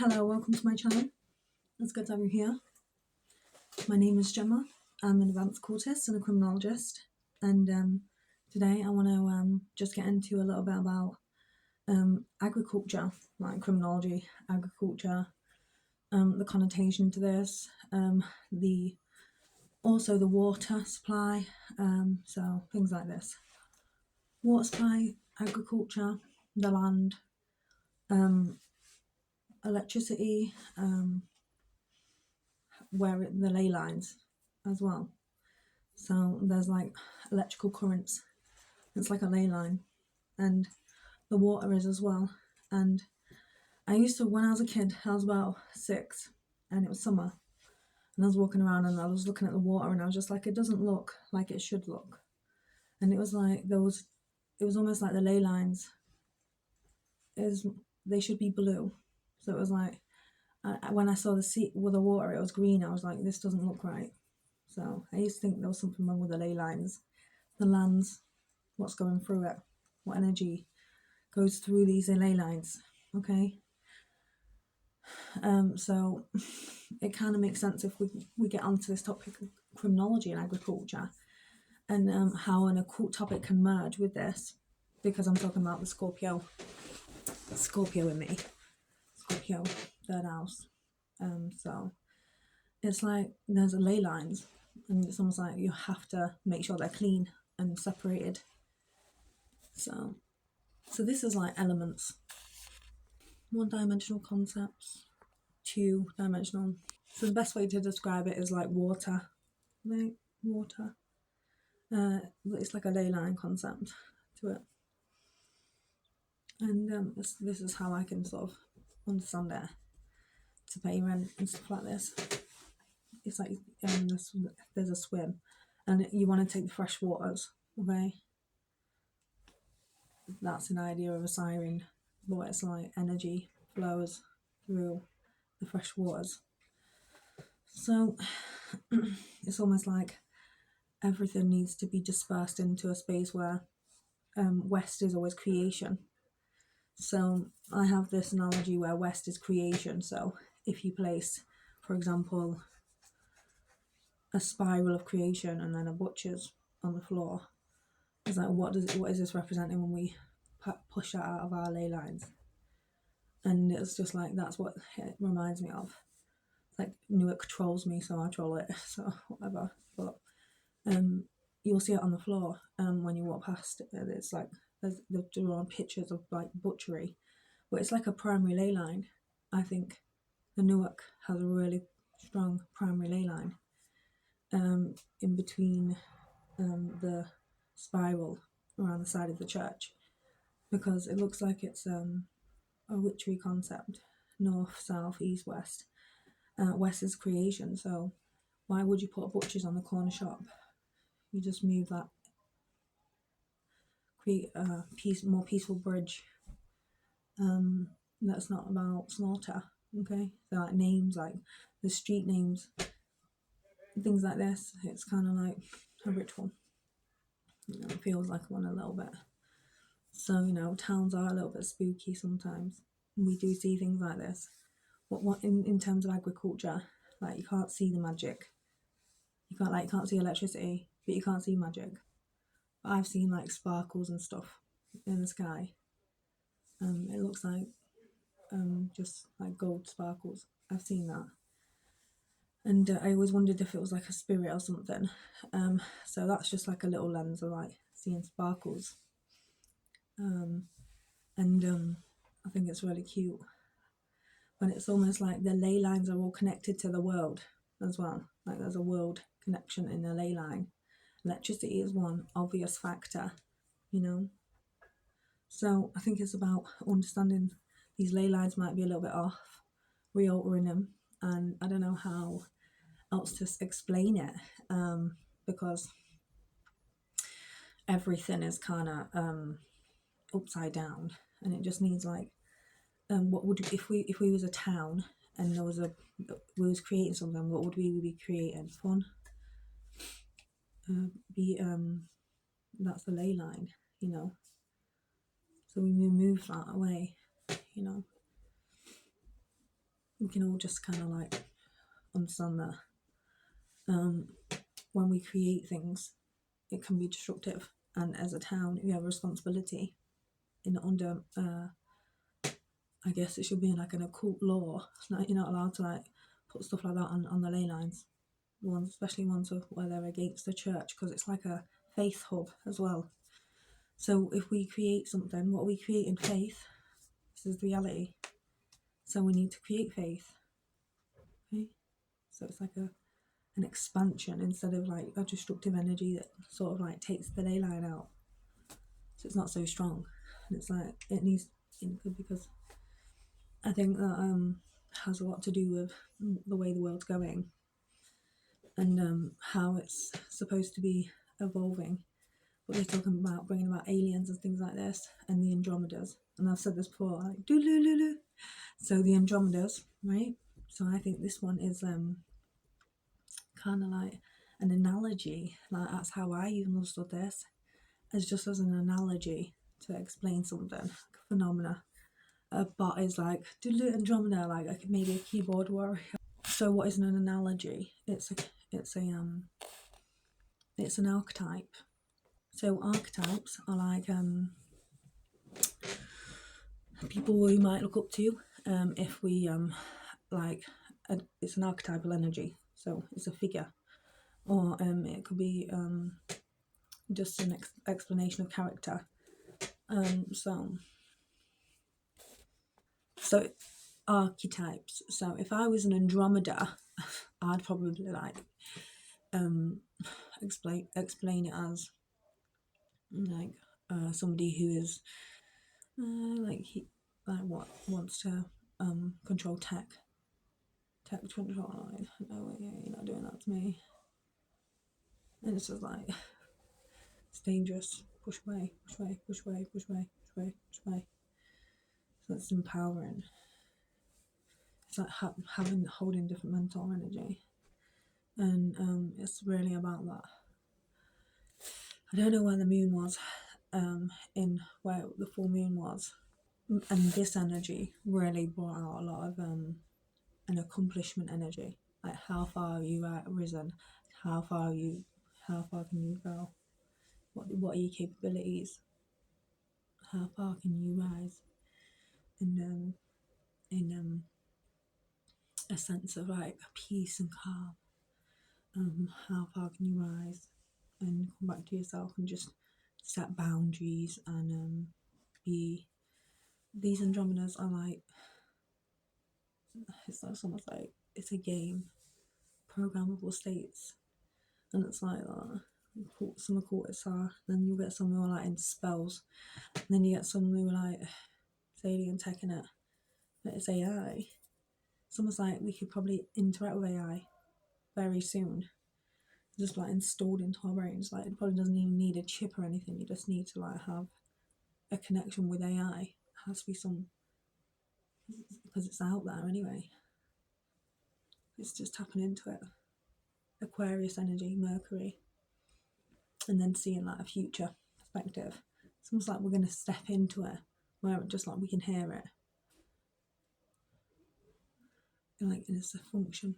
Hello, welcome to my channel. It's good to have you here. My name is Gemma. I'm an advanced cultist and a criminologist, and today I want to just get into a little bit about agriculture, like criminology, agriculture, the connotation to this, also the water supply, so things like this. Water supply, agriculture, the land, electricity, the ley lines as well. So there's like electrical currents. It's like a ley line, and the water is as well. And I used to, when I was a kid, I was about 6, and it was summer, and I was walking around and I was looking at the water, and I was just like, it doesn't look like it should look. And it was like it was almost like the ley lines they should be blue. So it was like when I saw the sea with the water, it was green. I was like, this doesn't look right. So I used to think there was something wrong with the ley lines, the lands, what's going through it, what energy goes through these ley lines, okay? So it kind of makes sense if we get onto this topic of criminology and agriculture, and how an occult topic can merge with this, because I'm talking about the Scorpio in me, Scorpio, third house. So it's like there's a ley lines, and it's almost like you have to make sure they're clean and separated. So this is like elements, one-dimensional concepts, two-dimensional. So the best way to describe it is like water, like water. It's like a ley line concept to it, and this is how I can sort of understand it, to pay rent and stuff like this. It's like there's a swim, and you want to take the fresh waters, okay? That's an idea of a siren, but it's like energy flows through the fresh waters. So it's almost like everything needs to be dispersed into a space where West is always creation. So I have this analogy where West is creation. So if you place, for example, a spiral of creation and then a butcher's on the floor, it's like, what is this representing when we push that out of our ley lines? And it's just like, that's what it reminds me of. It's like Newark trolls me, so I troll it, so whatever. But you'll see it on the floor when you walk past it. It's like they're drawing pictures of like butchery, but it's like a primary ley line. I think the Newark has a really strong primary ley line in between the spiral around the side of the church, because it looks like it's a witchery concept: north, south, east, west. West is creation, so why would you put butchers on the corner shop? You just move that, create a more peaceful bridge that's not about slaughter, okay? So like names, like the street names, things like this, it's kind of like a ritual. It feels like one a little bit. So, towns are a little bit spooky sometimes. We do see things like this. What in terms of agriculture, like you can't see the magic. You can't see electricity, but you can't see magic. But I've seen like sparkles and stuff in the sky. It looks like just like gold sparkles. I've seen that. And I always wondered if it was like a spirit or something. So that's just like a little lens of like seeing sparkles. I think it's really cute. But it's almost like the ley lines are all connected to the world as well. Like there's a world connection in the ley line. Electricity is one obvious factor, So I think it's about understanding these ley lines might be a little bit off, realtering them, and I don't know how else to explain it, because everything is kind of upside down, and it just needs like, what would, if we was a town and we was creating something, what would we be creating? Fun. That's the ley line, So we move that away, we can all just kind of like understand that when we create things, it can be destructive, and as a town, we have a responsibility in under I guess it should be like an occult law. You're not allowed to like put stuff like that on the ley lines, especially ones where they're against the church, because it's like a faith hub as well. So if we create something, what we create in faith, this is reality. So we need to create faith. Okay, so it's like an expansion instead of like a destructive energy that sort of like takes the ley line out. So it's not so strong, and it's like it needs because I think that has a lot to do with the way the world's going and how it's supposed to be evolving. But they're talking about bringing about aliens and things like this, and the Andromidas. And I've said this before, like do. So the Andromidas, right? So I think this one is kind of like an analogy. Like that's how I even understood this, as just as an analogy to explain something, like a phenomena. A bot is like Andromeda, like maybe a keyboard warrior. So what is an analogy? It's an archetype. So archetypes are like people we might look up to. If we it's an archetypal energy. So it's a figure, or it could be just an explanation of character. So archetypes. So if I was an Andromeda, I'd probably like explain it as like somebody who is what wants to control tech control. Like, no, yeah, you're not doing that to me. And it's just like it's dangerous. Push away. So it's empowering. It's like holding different mental energy, and it's really about that. I don't know where the moon was, in where the full moon was, and this energy really brought out a lot of an accomplishment energy. Like how far have you risen? How far can you go? What are your capabilities? How far can you rise? And in a sense of like peace and calm. How far can you rise and come back to yourself and just set boundaries and be. These Andromidas are like, it's almost like it's a game, programmable states, and it's like that. Some of cultists are, then you get some who are like in spells, and then you get some who are like it's alien tech in it, but it's AI. It's almost like we could probably interact with AI very soon, just like installed into our brains. Like it probably doesn't even need a chip or anything. You just need to like have a connection with AI. It has to be some, because it's out there anyway. It's just tapping into it. Aquarius energy, Mercury, and then seeing like a future perspective. It's almost like we're going to step into it, where it just like we can hear it, and like it's a function,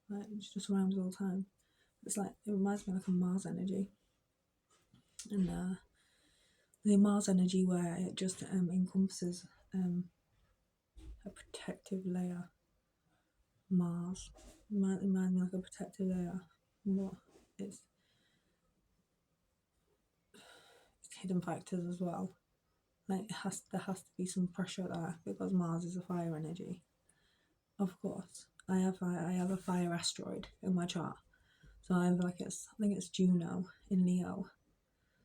like it's just around all the time. It's like it reminds me like a Mars energy, and the Mars energy where it just encompasses a protective layer. Mars reminds me like a protective layer. What it's hidden factors as well. Like there has to be some pressure there because Mars is a fire energy. Of course, I have a fire asteroid in my chart, so I have I think it's Juno in Leo.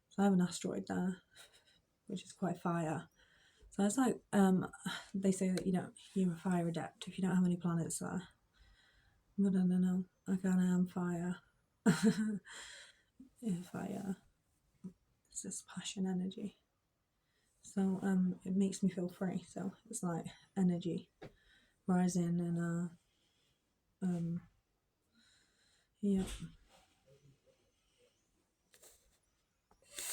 So I have an asteroid there, which is quite fire. So it's like they say that you're a fire adept if you don't have any planets there. But I don't know. I kind of am fire. Fire. It's this passion energy. So it makes me feel free. So it's like energy rising and yeah.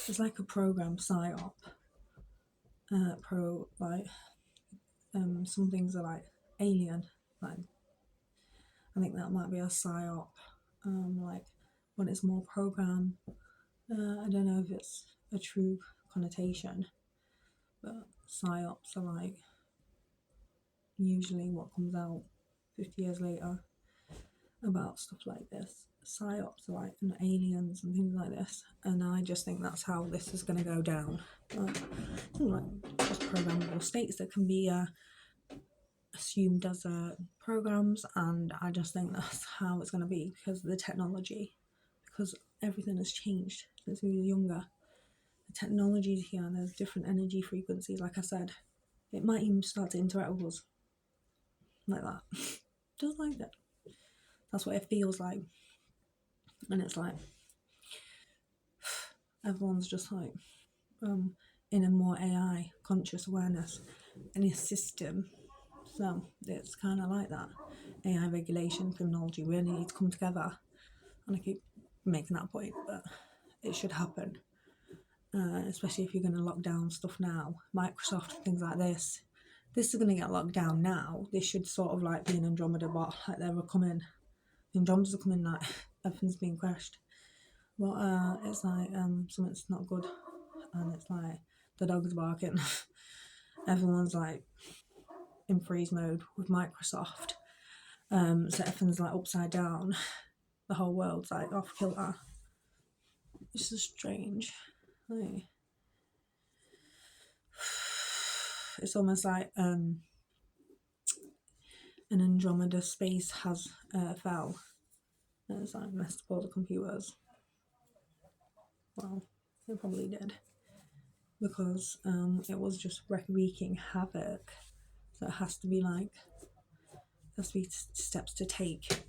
It's like a program psyop. Some things are like alien, Like, I think that might be a psyop, like when it's more program. I don't know if it's a true connotation, but psyops are like usually what comes out 50 years later about stuff like this. Psyops are like aliens and things like this, and I just think that's how this is going to go down. Like just programmable states that can be assumed as programs, and I just think that's how it's going to be because of the technology, because everything has changed since we were younger. The technology's here, and there's different energy frequencies. Like I said, it might even start to interact with us like that, just like that. That's what it feels like, and it's like everyone's just like in a more AI conscious awareness in a system. So it's kind of like that. AI regulation, criminology really need to come together, and I keep making that point, but it should happen. Especially if you're going to lock down stuff now, Microsoft, things like this. This is going to get locked down now. This should sort of like be an Andromeda bot, like they were coming. The Andromedas are coming, like everything's being crashed. But it's like something's not good, and it's like the dog's barking. Everyone's like in freeze mode with Microsoft. So everything's like upside down. The whole world's like off kilter. It's just strange. Like, it's almost like an Andromeda space has fell. And it's like messed up all the computers. Well, it probably did. Because it was just wreaking havoc. So it has to be like, there's to be steps to take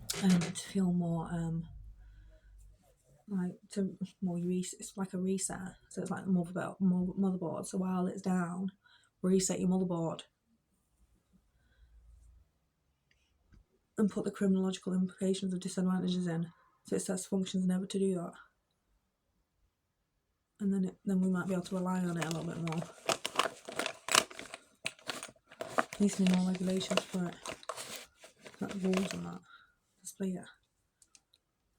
to feel more like to more it's like a reset. So it's like the motherboard. So while it's down, reset your motherboard and put the criminological implications of disadvantages in. So it sets functions never to do that, and then we might be able to rely on it a little bit more. Needs to be more regulations for it, like rules and that. Display it.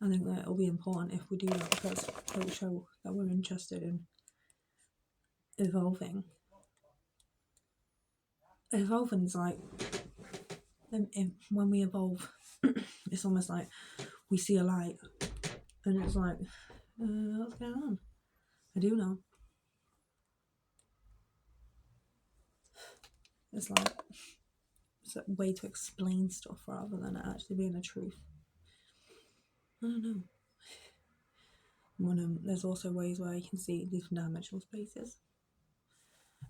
I think that it'll be important if we do that because it will show that we're interested in evolving. Evolving's like when we evolve, it's almost like we see a light, and it's like, what's going on? I do know. It's like it's a way to explain stuff rather than it actually being a truth. I don't know. There's also ways where you can see different dimensional spaces.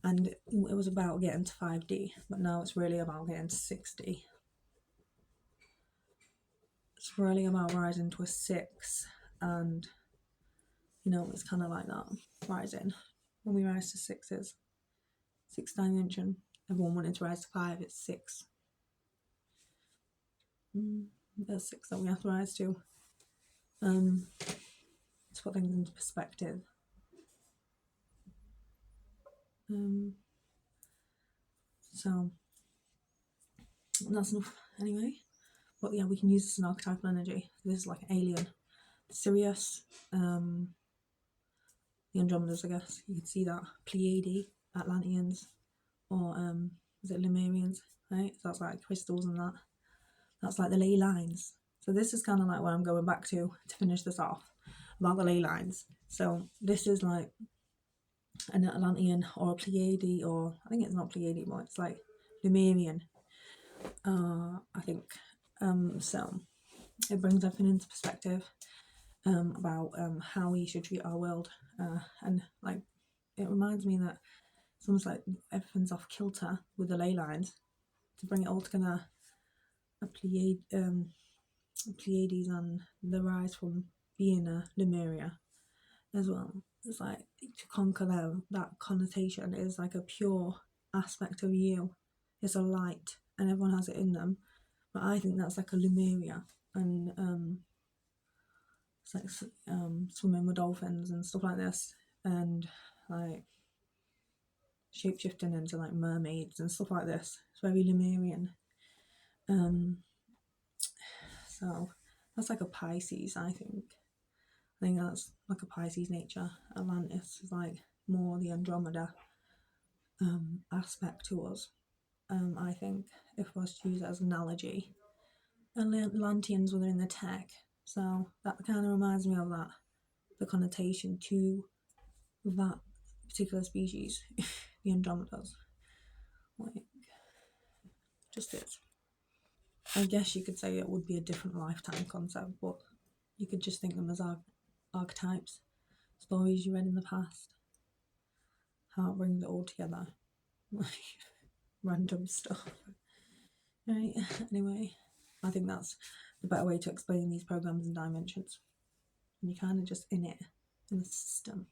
And it was about getting to 5D, but now it's really about getting to 6D. It's really about rising to a 6, and it's kind of like that, rising. When we rise to 6s, 6th dimension, everyone wanted to rise to 5, it's 6. There's 6 that we have to rise to. To put things into perspective. So that's enough anyway. But yeah, we can use this as an archetypal energy. This is like an alien. Sirius, the Andromidas, I guess. You can see that. Pleadi, Antlantians, or is it Lumerians, right? So that's like crystals and that. That's like the ley lines. So this is kind of like what I'm going back to finish this off, about the ley lines. So this is like an Atlantean or a Pleadi, or I think it's not Pleadi, but it's like Lumerian, I think. So it brings everything into perspective about how we should treat our world, and like it reminds me that it's almost like everything's off kilter with the ley lines. To bring it all together, Pleiades and the rise from being a Lumeria as well. It's like to conquer them, that connotation is like a pure aspect of you. It's a light, and everyone has it in them. But I think that's like a Lumeria, and it's like swimming with dolphins and stuff like this, and like shapeshifting into like mermaids and stuff like this. It's very Lumerian. So that's like a Pisces, I think. I think that's like a Pisces nature. Atlantis is like more the Andromeda aspect to us. I think, if I was to use it as an analogy. Atlanteans were in the tech, so that kind of reminds me of that, the connotation to that particular species, the Andromedas. Like, just is. I guess you could say it would be a different lifetime concept, but you could just think them as archetypes, stories you read in the past, how it brings it all together, like random stuff. Right, anyway, I think that's the better way to explain these programs and dimensions. And you're kind of just in it, in the system.